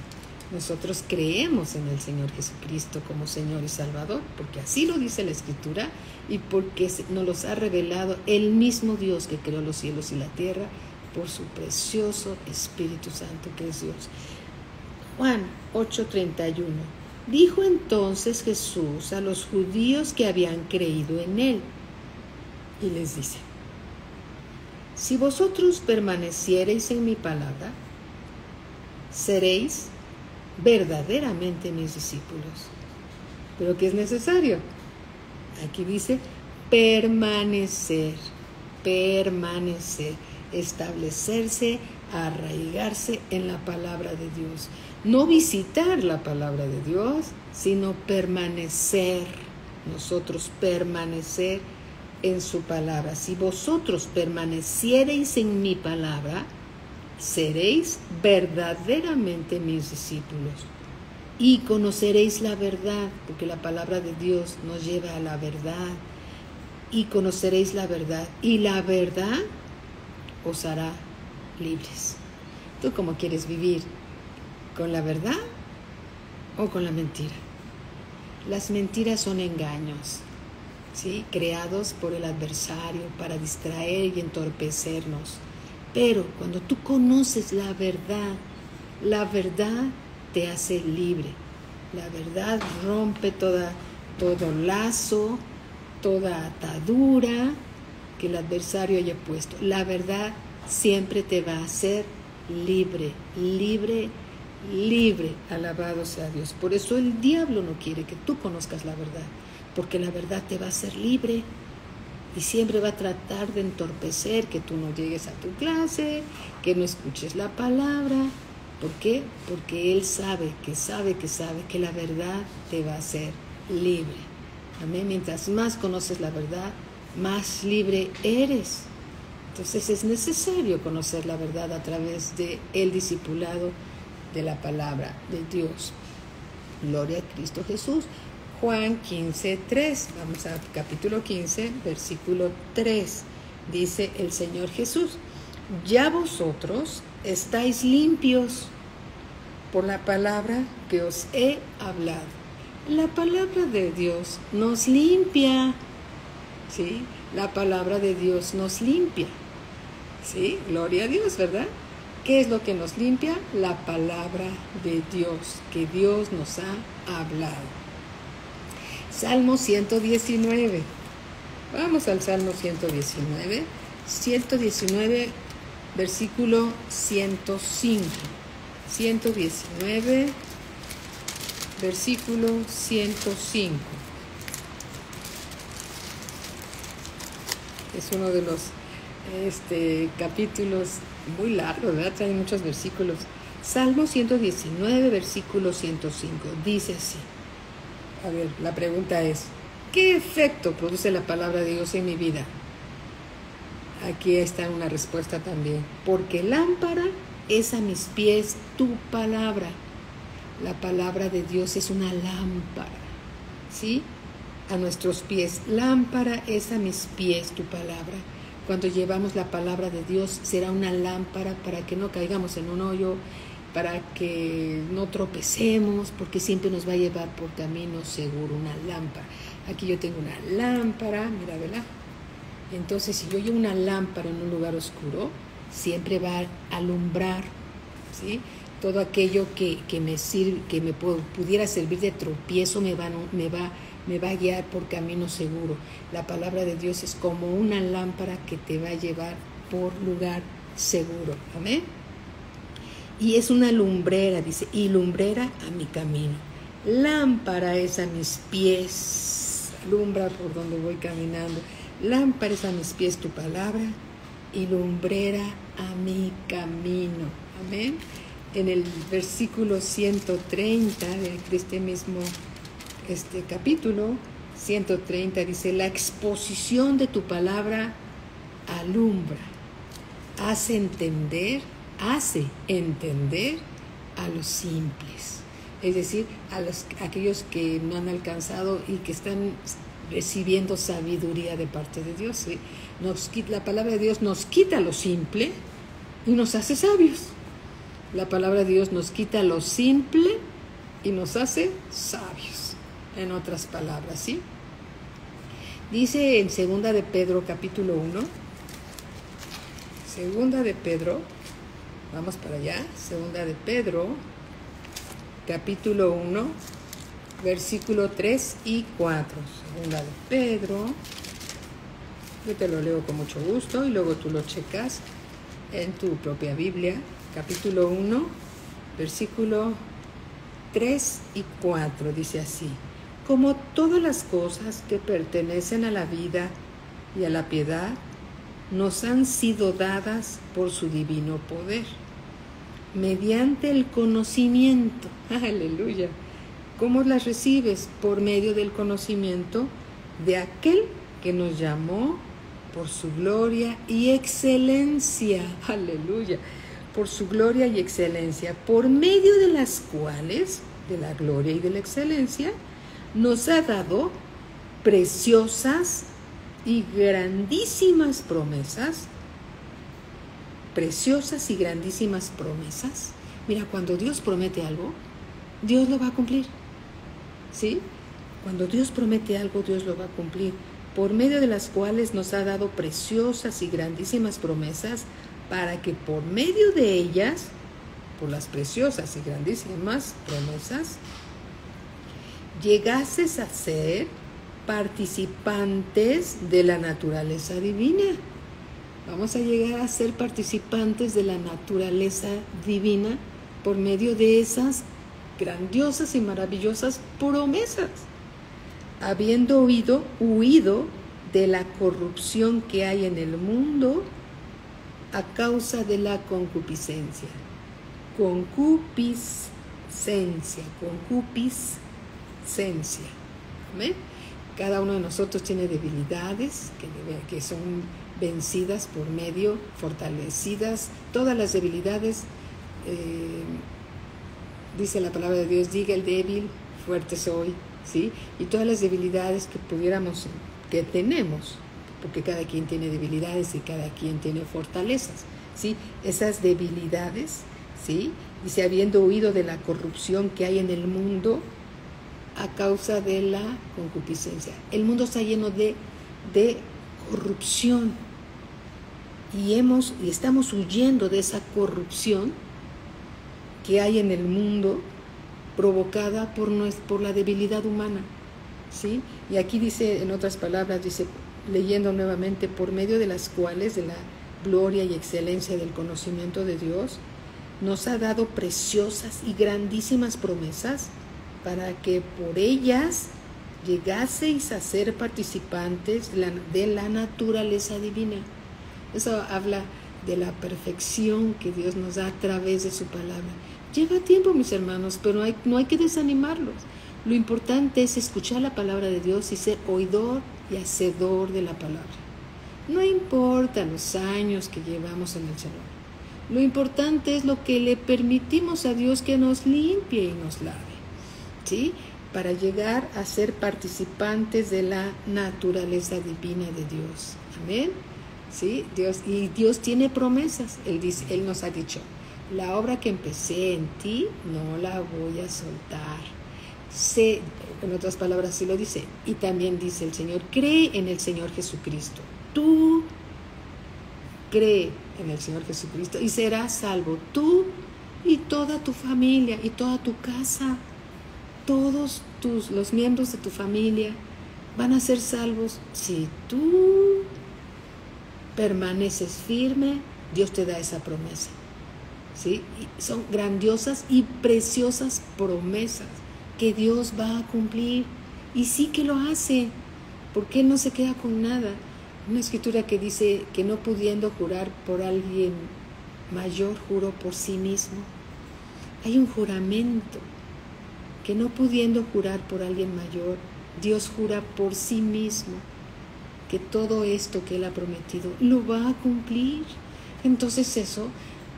Nosotros creemos en el Señor Jesucristo como Señor y Salvador, porque así lo dice la Escritura y porque nos los ha revelado el mismo Dios que creó los cielos y la tierra por su precioso Espíritu Santo, que es Dios. Juan 8:31. Dijo entonces Jesús a los judíos que habían creído en él, y les dice: si vosotros permaneciereis en mi palabra, seréis verdaderamente mis discípulos. ¿Pero qué es necesario? Aquí dice permanecer, establecerse, arraigarse en la palabra de Dios. No visitar la palabra de Dios, sino permanecer. Nosotros permanecer en su palabra. Si vosotros permaneciereis en mi palabra, seréis verdaderamente mis discípulos y conoceréis la verdad, porque la palabra de Dios nos lleva a la verdad, y conoceréis la verdad, y la verdad os hará libres. ¿Tú cómo quieres vivir? ¿Con la verdad o con la mentira? Las mentiras son engaños, ¿sí?, creados por el adversario para distraer y entorpecernos. Pero cuando tú conoces la verdad te hace libre. La verdad rompe todo lazo, toda atadura que el adversario haya puesto. La verdad siempre te va a hacer libre. Alabado sea Dios. Por eso el diablo no quiere que tú conozcas la verdad, porque la verdad te va a hacer libre. Y siempre va a tratar de entorpecer que tú no llegues a tu clase, que no escuches la palabra. ¿Por qué? Porque él sabe que la verdad te va a hacer libre. Amén. Mientras más conoces la verdad, más libre eres. Entonces es necesario conocer la verdad a través del discipulado de la palabra de Dios. Gloria a Cristo Jesús. Juan 15:3, vamos a capítulo 15, versículo 3, dice el Señor Jesús: ya vosotros estáis limpios por la palabra que os he hablado. La palabra de Dios nos limpia, ¿sí? La palabra de Dios nos limpia, ¿sí? Gloria a Dios, ¿verdad? ¿Qué es lo que nos limpia? La palabra de Dios, que Dios nos ha hablado. Salmo 119. Vamos al Salmo 119. 119, versículo 105. 119, versículo 105. Es uno de los capítulos muy largos, ¿verdad? Trae muchos versículos. Salmo 119, versículo 105. Dice así. A ver, la pregunta es: ¿qué efecto produce la palabra de Dios en mi vida? Aquí está una respuesta también. Porque lámpara es a mis pies tu palabra. La palabra de Dios es una lámpara, ¿sí? A nuestros pies. Lámpara es a mis pies tu palabra. Cuando llevamos la palabra de Dios, será una lámpara para que no caigamos en un hoyo, para que no tropecemos, porque siempre nos va a llevar por camino seguro, una lámpara. Aquí yo tengo una lámpara, mira, ¿verdad? Entonces, si yo llevo una lámpara en un lugar oscuro, siempre va a alumbrar, ¿sí? Todo aquello que me pudiera servir de tropiezo me va a guiar por camino seguro. La palabra de Dios es como una lámpara que te va a llevar por lugar seguro. Amén. Y es una lumbrera, dice, y lumbrera a mi camino. Lámpara es a mis pies, alumbra por donde voy caminando. Lámpara es a mis pies tu palabra, y lumbrera a mi camino. Amén. En el versículo 130 de este mismo capítulo, 130, dice: la exposición de tu palabra alumbra, hace entender a los simples, es decir, a aquellos que no han alcanzado y que están recibiendo sabiduría de parte de Dios, ¿sí? La palabra de Dios nos quita lo simple y nos hace sabios. La palabra de Dios nos quita lo simple y nos hace sabios, en otras palabras, ¿sí? Dice en 2 de Pedro, capítulo 1, 2 de Pedro, vamos para allá, 2 de Pedro, capítulo 1, versículo 3 y 4. Segunda de Pedro. Yo te lo leo con mucho gusto y luego tú lo checas en tu propia Biblia. Capítulo 1, versículo 3 y 4. Dice así: como todas las cosas que pertenecen a la vida y a la piedad, nos han sido dadas por su divino poder, mediante el conocimiento. Aleluya. ¿Cómo las recibes? Por medio del conocimiento de aquel que nos llamó por su gloria y excelencia. Aleluya. Por su gloria y excelencia, por medio de las cuales, de la gloria y de la excelencia, nos ha dado preciosas y grandísimas promesas. Preciosas y grandísimas promesas. Mira, cuando Dios promete algo, Dios lo va a cumplir. ¿Sí? Cuando Dios promete algo, Dios lo va a cumplir. Por medio de las cuales nos ha dado preciosas y grandísimas promesas, para que por medio de ellas, por las preciosas y grandísimas promesas, llegases a ser participantes de la naturaleza divina. Vamos a llegar a ser participantes de la naturaleza divina por medio de esas grandiosas y maravillosas promesas, habiendo huido de la corrupción que hay en el mundo a causa de la concupiscencia. Concupiscencia. ¿Amén? Cada uno de nosotros tiene debilidades que son vencidas por medio, fortalecidas. Todas las debilidades, dice la palabra de Dios, diga el débil, fuerte soy, ¿sí? Y todas las debilidades que tenemos, porque cada quien tiene debilidades y cada quien tiene fortalezas, ¿sí? Esas debilidades, ¿sí? Dice, habiendo huido de la corrupción que hay en el mundo a causa de la concupiscencia. El mundo está lleno de corrupción y estamos huyendo de esa corrupción que hay en el mundo provocada por la debilidad humana, ¿sí? Y aquí dice, en otras palabras, dice, leyendo nuevamente, por medio de las cuales, de la gloria y excelencia del conocimiento de Dios, nos ha dado preciosas y grandísimas promesas para que por ellas llegaseis a ser participantes de la naturaleza divina. Eso habla de la perfección que Dios nos da a través de su palabra. Lleva tiempo, mis hermanos, pero no hay que desanimarlos. Lo importante es escuchar la palabra de Dios y ser oidor y hacedor de la palabra. No importa los años que llevamos en el Señor. Lo importante es lo que le permitimos a Dios que nos limpie y nos lave, ¿sí? Para llegar a ser participantes de la naturaleza divina de Dios. Amén. ¿Sí? Dios tiene promesas. Él nos ha dicho, la obra que empecé en ti no la voy a soltar. En otras palabras, sí lo dice. Y también dice el Señor, cree en el Señor Jesucristo. Tú cree en el Señor Jesucristo y serás salvo, tú y toda tu familia y toda tu casa. Todos los miembros de tu familia van a ser salvos si tú permaneces firme. Dios te da esa promesa, ¿sí? Y son grandiosas y preciosas promesas que Dios va a cumplir, y sí que lo hace, porque Él no se queda con nada. Una escritura que dice que no pudiendo jurar por alguien mayor, juró por sí mismo. Hay un juramento que no pudiendo jurar por alguien mayor, Dios jura por sí mismo que todo esto que Él ha prometido lo va a cumplir. Entonces eso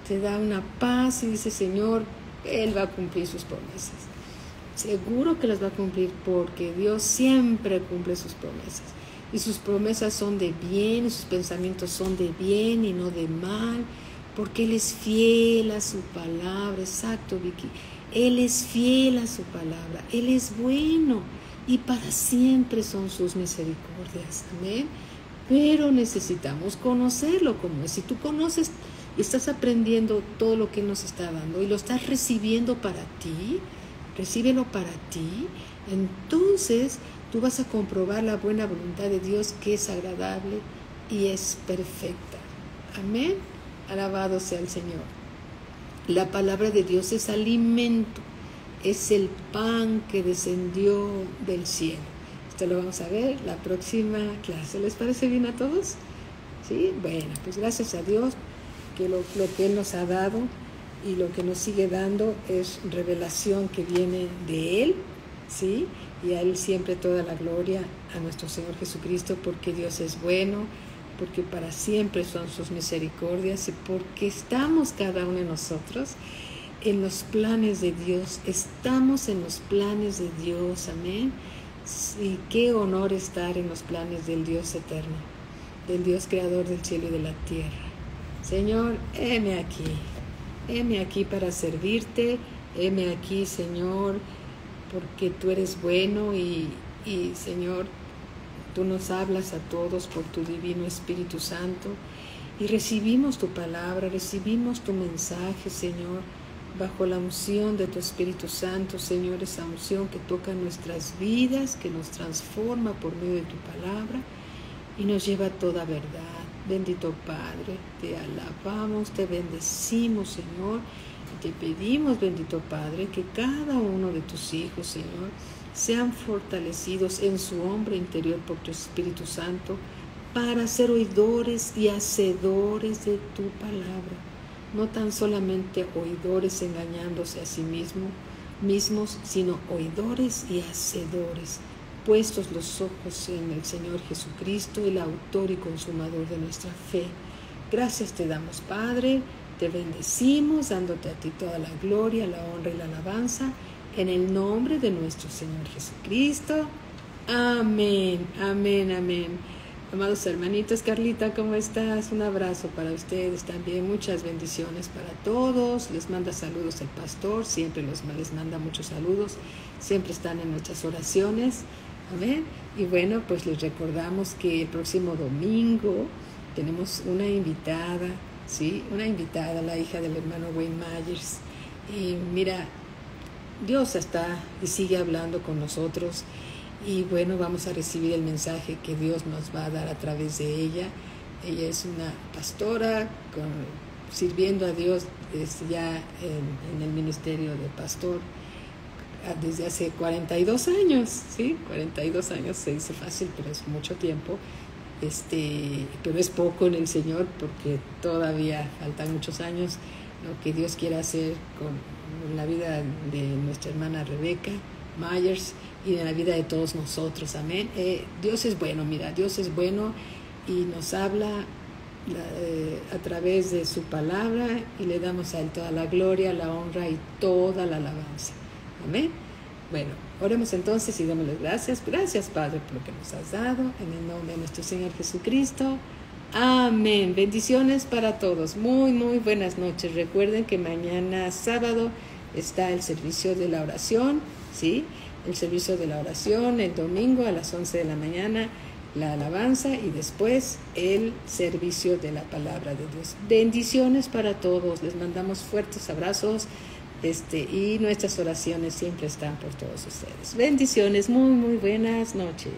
te da una paz y dice, Señor, Él va a cumplir sus promesas. Seguro que las va a cumplir, porque Dios siempre cumple sus promesas. Y sus promesas son de bien, y sus pensamientos son de bien y no de mal, porque Él es fiel a su palabra. Exacto, Vicky. Él es fiel a su palabra. Él es bueno y para siempre son sus misericordias. Amén. Pero necesitamos conocerlo como es. Si tú conoces y estás aprendiendo todo lo que Él nos está dando y lo estás recibiendo para ti, recíbelo para ti. Entonces tú vas a comprobar la buena voluntad de Dios, que es agradable y es perfecta. Amén. Alabado sea el Señor. La palabra de Dios es alimento, es el pan que descendió del cielo. Esto lo vamos a ver la próxima clase. ¿Les parece bien a todos? ¿Sí? Bueno, pues gracias a Dios que lo que Él nos ha dado y lo que nos sigue dando es revelación que viene de Él, ¿sí? Y a Él siempre toda la gloria, a nuestro Señor Jesucristo, porque Dios es bueno, porque para siempre son sus misericordias y porque estamos cada uno de nosotros en los planes de Dios. Estamos en los planes de Dios, amén. Y qué honor estar en los planes del Dios eterno, del Dios creador del cielo y de la tierra. Señor, heme aquí para servirte, heme aquí, Señor, porque tú eres bueno y Señor, tú nos hablas a todos por tu divino Espíritu Santo y recibimos tu palabra, recibimos tu mensaje, Señor, bajo la unción de tu Espíritu Santo, Señor, esa unción que toca nuestras vidas, que nos transforma por medio de tu palabra y nos lleva a toda verdad. Bendito Padre, te alabamos, te bendecimos, Señor, y te pedimos, bendito Padre, que cada uno de tus hijos, Señor, sean fortalecidos en su hombre interior por tu Espíritu Santo para ser oidores y hacedores de tu palabra. No tan solamente oidores engañándose a sí mismos, sino oidores y hacedores, puestos los ojos en el Señor Jesucristo, el autor y consumador de nuestra fe. Gracias te damos, Padre, te bendecimos, dándote a ti toda la gloria, la honra y la alabanza, en el nombre de nuestro Señor Jesucristo. Amén, amén, amén. Amados hermanitos, Carlita, ¿cómo estás? Un abrazo para ustedes también, muchas bendiciones para todos. Les manda saludos el pastor, siempre les manda muchos saludos, siempre están en nuestras oraciones, amén. Y bueno, pues les recordamos que el próximo domingo tenemos una invitada, ¿sí? Una invitada, la hija del hermano Wayne Myers. Y mira, Dios está y sigue hablando con nosotros. Y bueno, vamos a recibir el mensaje que Dios nos va a dar a través de ella. Ella es una pastora sirviendo a Dios ya en el ministerio de pastor desde hace 42 años, ¿sí? 42 años se dice fácil, pero es mucho tiempo. Pero es poco en el Señor porque todavía faltan muchos años. Lo que Dios quiere hacer con la vida de nuestra hermana Rebeca Myers y de la vida de todos nosotros, amén. Dios es bueno, mira, Dios es bueno y nos habla a través de su palabra y le damos a Él toda la gloria, la honra y toda la alabanza, amén. Bueno, oremos entonces y démosle gracias. Gracias, Padre, por lo que nos has dado, en el nombre de nuestro Señor Jesucristo, amén. Bendiciones para todos, muy, muy buenas noches. Recuerden que mañana sábado está el servicio de la oración, ¿sí? El servicio de la oración, el domingo a las 11 de la mañana, la alabanza y después el servicio de la palabra de Dios. Bendiciones para todos, les mandamos fuertes abrazos y nuestras oraciones siempre están por todos ustedes. Bendiciones, muy, muy buenas noches.